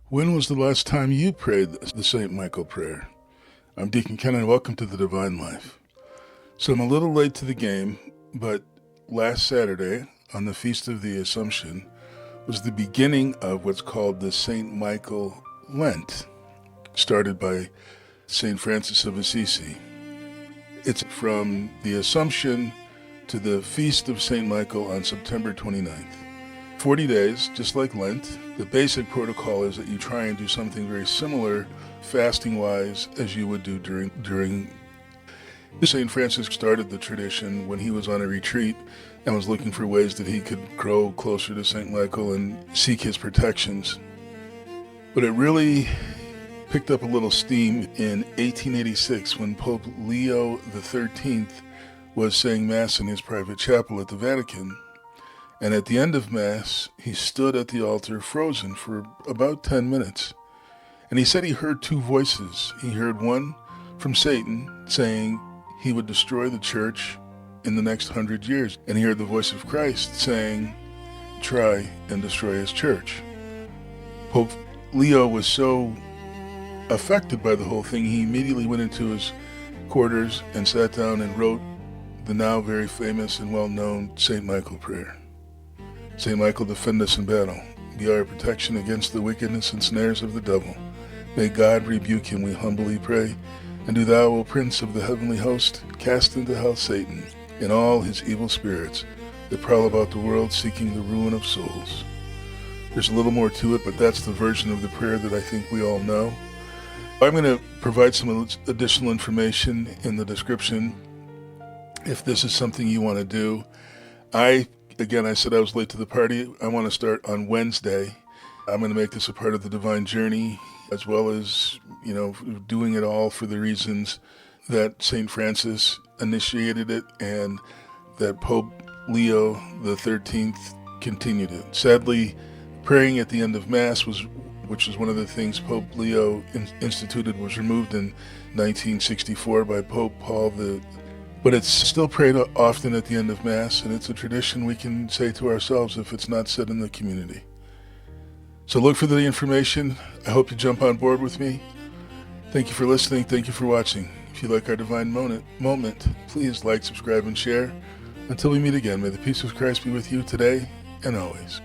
When was the last time you prayed the St. Michael prayer? I'm Deacon Ken and welcome to the Divine Life. So I'm a little late to the game, but last Saturday, on the Feast of the Assumption, was the beginning of what's called the St. Michael Lent, started by St. Francis of Assisi. It's from the Assumption to the Feast of St. Michael on September 29th. 40 days, just like Lent. The basic protocol is that you try and do something very similar, fasting-wise, as you would do during. St. Francis started the tradition when he was on a retreat and was looking for ways that he could grow closer to St. Michael and seek his protections. But it really picked up a little steam in 1886 when Pope Leo XIII was saying Mass in his private chapel at the Vatican. And at the end of Mass, he stood at the altar frozen for about 10 minutes. And he said he heard two voices. He heard one from Satan saying he would destroy the church in the next 100 years. And he heard the voice of Christ saying, try and destroy his church. Pope Leo was so affected by the whole thing, he immediately went into his quarters and sat down and wrote the now very famous and well-known St. Michael prayer. St. Michael, defend us in battle. Be our protection against the wickedness and snares of the devil. May God rebuke him, we humbly pray. And do thou, O Prince of the heavenly host, cast into hell Satan and all his evil spirits that prowl about the world seeking the ruin of souls. There's a little more to it, but that's the version of the prayer that I think we all know. I'm going to provide some additional information in the description if this is something you want to do. Again, I said I was late to the party. I want to start on Wednesday. I'm going to make this a part of the Divine Journey, as well as, doing it all for the reasons that St. Francis initiated it and that Pope Leo XIII continued it. Sadly, praying at the end of Mass, which was one of the things Pope Leo instituted, was removed in 1964 by Pope Paul But it's still prayed often at the end of Mass, and it's a tradition we can say to ourselves if it's not said in the community. So look for the information. I hope you jump on board with me. Thank you for listening. Thank you for watching. If you like our divine moment, please like, subscribe, and share. Until we meet again, may the peace of Christ be with you today and always.